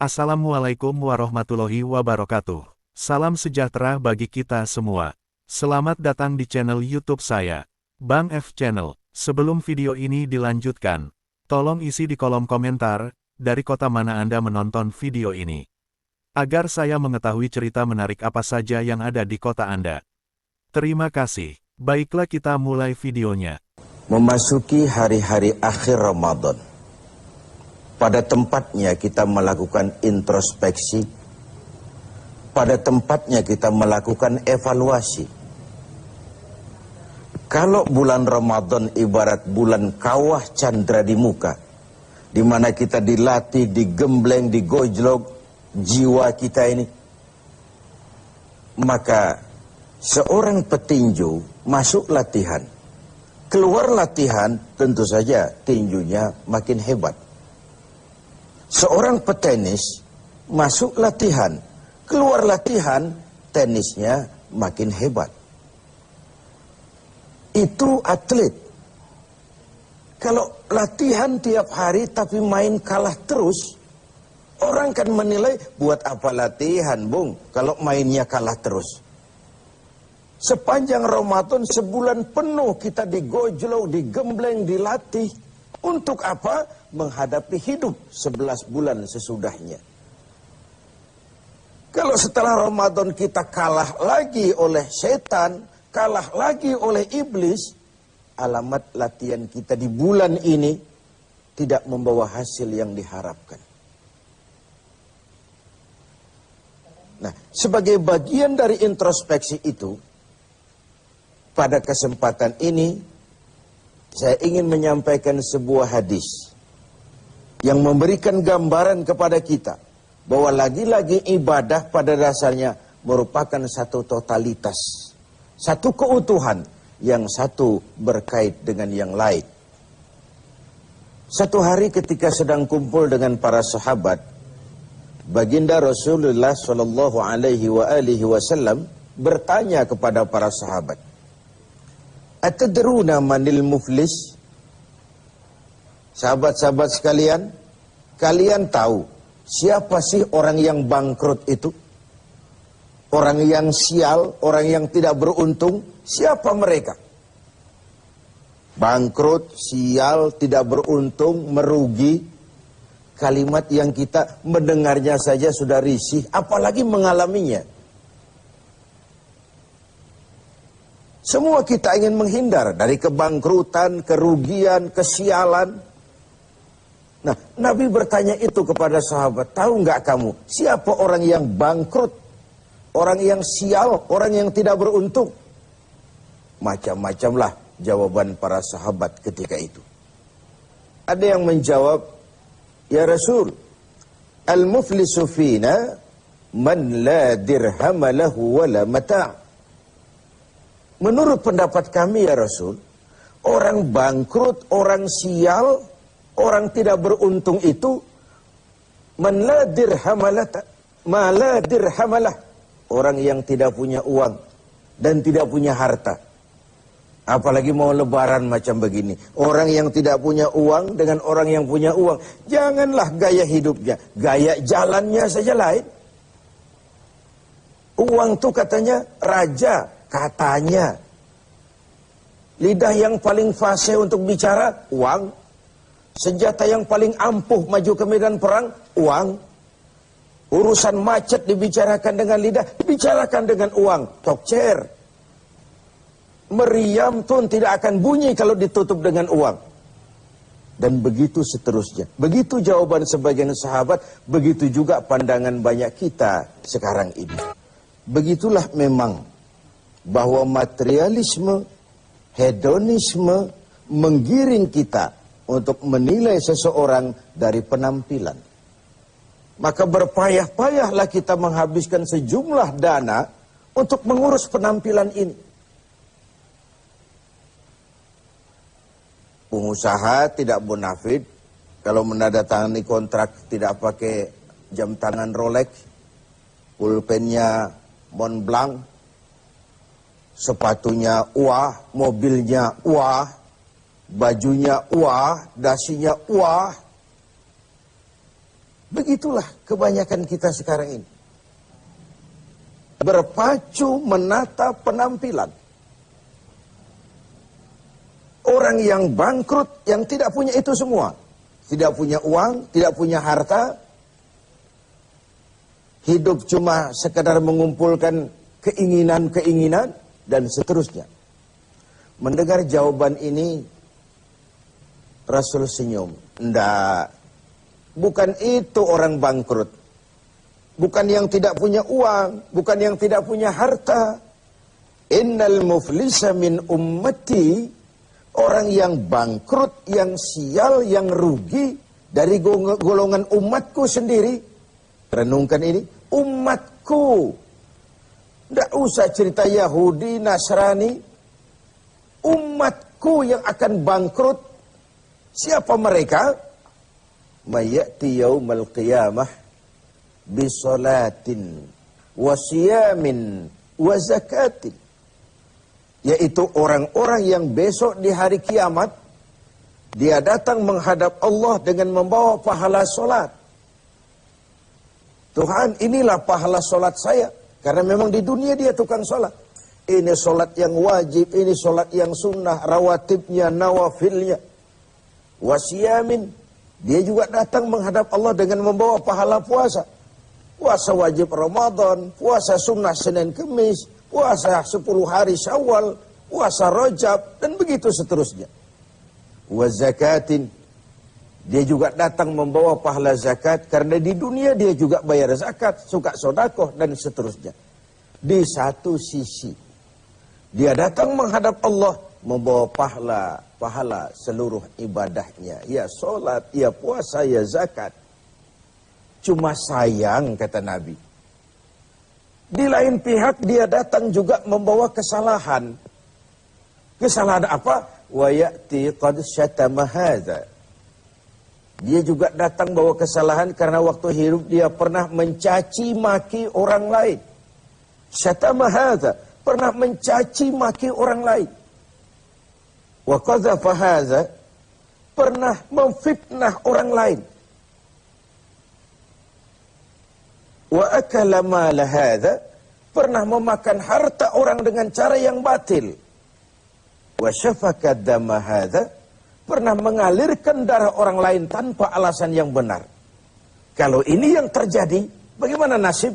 Assalamualaikum warahmatullahi wabarakatuh. Salam sejahtera bagi kita semua. Selamat datang di channel YouTube saya, Bang F Channel. Sebelum video ini dilanjutkan, tolong isi di kolom komentar, dari kota mana Anda menonton video ini. Agar saya mengetahui cerita menarik apa saja yang ada di kota Anda. Terima kasih. Baiklah kita mulai videonya. Memasuki hari-hari akhir Ramadan. Pada tempatnya kita melakukan introspeksi. Pada tempatnya kita melakukan evaluasi. Kalau bulan Ramadan ibarat bulan kawah candra di muka, di mana kita dilatih, digembleng, digojlok jiwa kita ini, maka seorang petinju masuk latihan, keluar latihan tentu saja tinjunya makin hebat. Seorang petenis masuk latihan, keluar latihan, tenisnya makin hebat. Itu atlet. Kalau latihan tiap hari tapi main kalah terus, orang kan menilai, buat apa latihan, Bung, kalau mainnya kalah terus. Sepanjang Ramadan sebulan penuh kita digojlok, digembleng, dilatih. Untuk apa? Menghadapi hidup 11 bulan sesudahnya. Kalau setelah Ramadan kita kalah lagi oleh setan, kalah lagi oleh iblis, alamat latihan kita di bulan ini tidak membawa hasil yang diharapkan. Nah, sebagai bagian dari introspeksi itu, pada kesempatan ini saya ingin menyampaikan sebuah hadis yang memberikan gambaran kepada kita bahwa lagi-lagi ibadah pada dasarnya merupakan satu totalitas, satu keutuhan, yang satu berkait dengan yang lain. Satu hari ketika sedang kumpul dengan para sahabat, baginda Rasulullah Shallallahu Alaihi Wasallam bertanya kepada para sahabat, "Atadruna manil muflis?" Sahabat-sahabat sekalian, kalian tahu siapa sih orang yang bangkrut itu? Orang yang sial, orang yang tidak beruntung, siapa mereka? Bangkrut, sial, tidak beruntung, merugi. Kalimat yang kita mendengarnya saja sudah risih, apalagi mengalaminya. Semua kita ingin menghindar dari kebangkrutan, kerugian, kesialan. Nah, Nabi bertanya itu kepada sahabat, tahu nggak kamu siapa orang yang bangkrut, orang yang sial, orang yang tidak beruntung? Macam-macamlah jawaban para sahabat ketika itu. Ada yang menjawab, ya Rasul, al-muflisu fina man la dirham lahu wala mata'. Menurut pendapat kami ya Rasul, orang bangkrut, orang sial, orang tidak beruntung itu man la dirhamalah, orang yang tidak punya uang dan tidak punya harta. Apalagi mau lebaran macam begini, orang yang tidak punya uang dengan orang yang punya uang, janganlah gaya hidupnya, gaya jalannya saja lain. Uang tuh katanya raja, katanya. Lidah yang paling fasih untuk bicara, uang. Senjata yang paling ampuh maju ke medan perang, uang. Urusan macet dibicarakan dengan lidah, dibicarakan dengan uang. Tokcer. Meriam pun tidak akan bunyi kalau ditutup dengan uang. Dan begitu seterusnya. Begitu jawaban sebagian sahabat, begitu juga pandangan banyak kita sekarang ini. Begitulah memang bahwa materialisme, hedonisme menggiring kita untuk menilai seseorang dari penampilan. Maka berpayah-payahlah kita menghabiskan sejumlah dana untuk mengurus penampilan ini. Pengusaha tidak bonafid kalau menandatangani kontrak tidak pakai jam tangan Rolex, pulpennya Montblanc, sepatunya wah, mobilnya wah, bajunya wah, dasinya wah. Begitulah kebanyakan kita sekarang ini. Berpacu menata penampilan. Orang yang bangkrut, yang tidak punya itu semua. Tidak punya uang, tidak punya harta. Hidup cuma sekedar mengumpulkan keinginan-keinginan dan seterusnya. Mendengar jawaban ini, Rasul senyum. Enggak. Bukan itu orang bangkrut. Bukan yang tidak punya uang. Bukan yang tidak punya harta. Innal muflisa min ummati. Orang yang bangkrut, yang sial, yang rugi. Dari golongan umatku sendiri. Renungkan ini. Umatku. Tidak usah cerita Yahudi, Nasrani. Umatku yang akan bangkrut. Siapa mereka? Mayati yaumal qiyamah bisolatin wa siyamin wa zakatin. Yaitu orang-orang yang besok di hari kiamat dia datang menghadap Allah dengan membawa pahala solat. Tuhan, inilah pahala solat saya. Karena memang di dunia dia tukang solat. Ini solat yang wajib, ini solat yang sunnah, rawatibnya, nawafilnya. Wasiyamin. Dia juga datang menghadap Allah dengan membawa pahala puasa. Puasa wajib Ramadan, puasa sunnah Senin Kemis, puasa 10 hari Syawal, puasa Rajab, dan begitu seterusnya. Wa zakatin. Dia juga datang membawa pahala zakat, karena di dunia dia juga bayar zakat, suka sodakoh, dan seterusnya. Di satu sisi, dia datang menghadap Allah, membawa pahala seluruh ibadahnya. Ya sholat, ya puasa, ya zakat. Cuma sayang, kata Nabi. Di lain pihak dia datang juga membawa kesalahan. Kesalahan apa? Wa ya'ti qad syatama hadza. Dia juga datang bawa kesalahan karena waktu hidup dia pernah mencaci maki orang lain. Syatama hadza, pernah mencaci maki orang lain. Wa qadhafa hadza, pernah memfitnah orang lain. Wa akala mala hadza, pernah memakan harta orang dengan cara yang batil. Wa syafaka dama hadza, pernah mengalirkan darah orang lain tanpa alasan yang benar. Kalau ini yang terjadi, bagaimana nasib?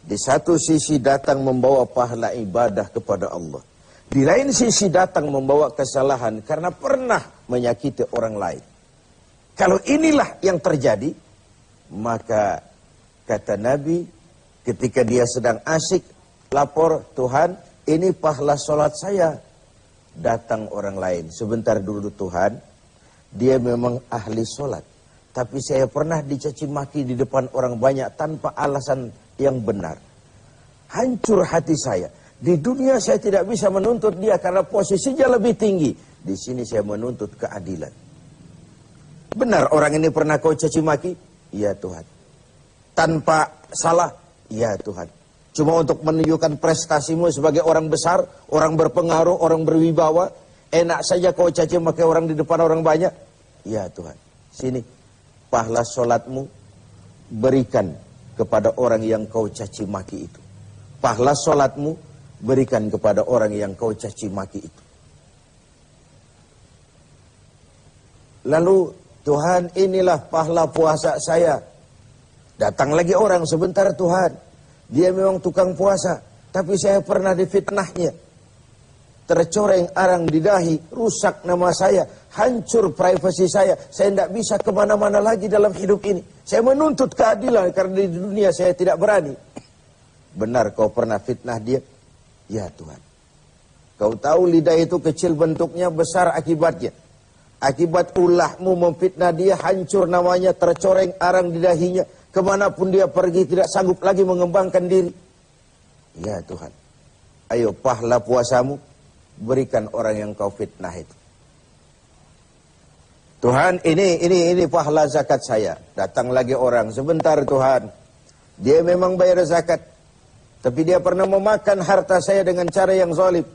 Di satu sisi datang membawa pahala ibadah kepada Allah. Di lain sisi datang membawa kesalahan karena pernah menyakiti orang lain. Kalau inilah yang terjadi, maka kata Nabi, ketika dia sedang asyik lapor, Tuhan, ini pahala sholat saya. Datang orang lain, sebentar dulu Tuhan, dia memang ahli sholat. Tapi saya pernah dicaci maki di depan orang banyak tanpa alasan yang benar. Hancur hati saya. Di dunia saya tidak bisa menuntut dia karena posisinya lebih tinggi. Di sini saya menuntut keadilan. Benar orang ini pernah kau caci maki? Iya Tuhan. Tanpa salah? Iya Tuhan. Cuma untuk menunjukkan prestasimu sebagai orang besar, orang berpengaruh, orang berwibawa. Enak saja kau caci maki orang di depan orang banyak? Iya Tuhan. Sini, pahala sholatmu berikan kepada orang yang kau caci maki itu. Pahala sholatmu berikan kepada orang yang kau caci maki itu. Lalu, Tuhan, inilah pahala puasa saya. Datang lagi orang, sebentar Tuhan. Dia memang tukang puasa, tapi saya pernah difitnahnya. Tercoreng arang di dahi, rusak nama saya, hancur privasi saya tidak bisa kemana-mana lagi dalam hidup ini. Saya menuntut keadilan karena di dunia saya tidak berani. Benar kau pernah fitnah dia? Ya Tuhan. Kau tahu lidah itu kecil bentuknya, besar akibatnya. Akibat ulahmu memfitnah dia, hancur namanya, tercoreng arang di dahinya. Kemanapun dia pergi tidak sanggup lagi mengembangkan diri. Ya Tuhan. Ayo pahala puasamu berikan orang yang kau fitnah itu. Tuhan, ini pahala zakat saya. Datang lagi orang, sebentar Tuhan. Dia memang bayar zakat, tapi dia pernah memakan harta saya dengan cara yang zalim.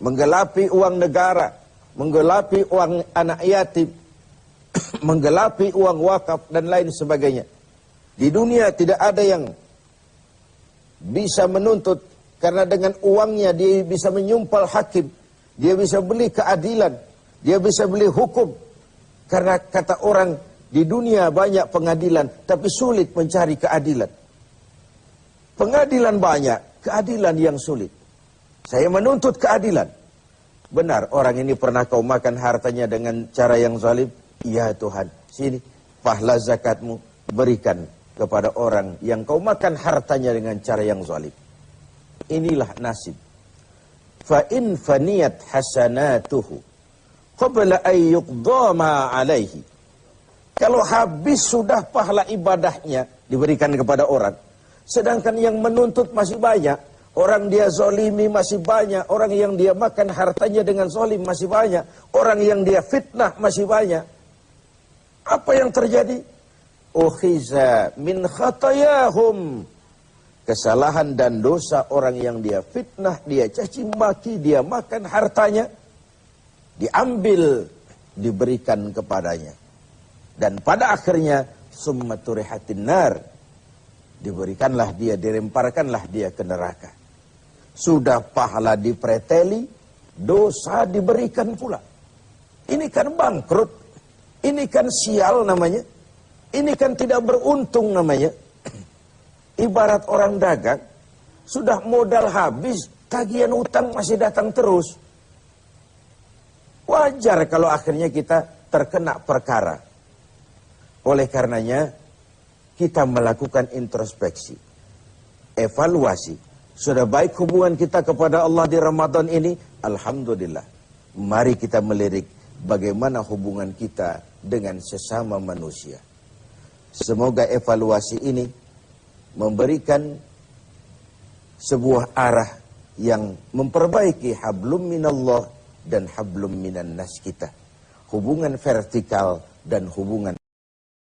Menggelapi uang negara, menggelapi uang anak yatim, menggelapi uang wakaf dan lain sebagainya. Di dunia tidak ada yang bisa menuntut, karena dengan uangnya dia bisa menyumpal hakim, dia bisa beli keadilan, dia bisa beli hukum. Karena kata orang, di dunia banyak pengadilan, tapi sulit mencari keadilan. Pengadilan banyak, keadilan yang sulit. Saya menuntut keadilan. Benar, orang ini pernah kau makan hartanya dengan cara yang zalim? Ya Tuhan, sini, pahala zakatmu berikan kepada orang yang kau makan hartanya dengan cara yang zalim. Inilah nasib. Fa in faniyat hasanatuhu qabla an yuqda ma alaihi. Kalau habis sudah pahala ibadahnya diberikan kepada orang, sedangkan yang menuntut masih banyak, orang dia zalimi masih banyak, orang yang dia makan hartanya dengan zalim masih banyak, orang yang dia fitnah masih banyak. Apa yang terjadi? Ukhiza min khatayahum. Kesalahan dan dosa orang yang dia fitnah, dia caci maki, dia makan hartanya, diambil, diberikan kepadanya. Dan pada akhirnya summa turihatin nar, diberikanlah dia, dilemparkanlah dia ke neraka. Sudah pahala dipreteli, dosa diberikan pula. Ini kan bangkrut, ini kan sial namanya. Ini kan tidak beruntung namanya. Ibarat orang dagang, sudah modal habis, tagihan utang masih datang terus. Wajar kalau akhirnya kita terkena perkara. Oleh karenanya, kita melakukan introspeksi, evaluasi. Sudah baik hubungan kita kepada Allah di Ramadan ini? Alhamdulillah. Mari kita melirik bagaimana hubungan kita dengan sesama manusia. Semoga evaluasi ini memberikan sebuah arah yang memperbaiki hablum minallah dan hablum minan nas kita. Hubungan vertikal dan hubungan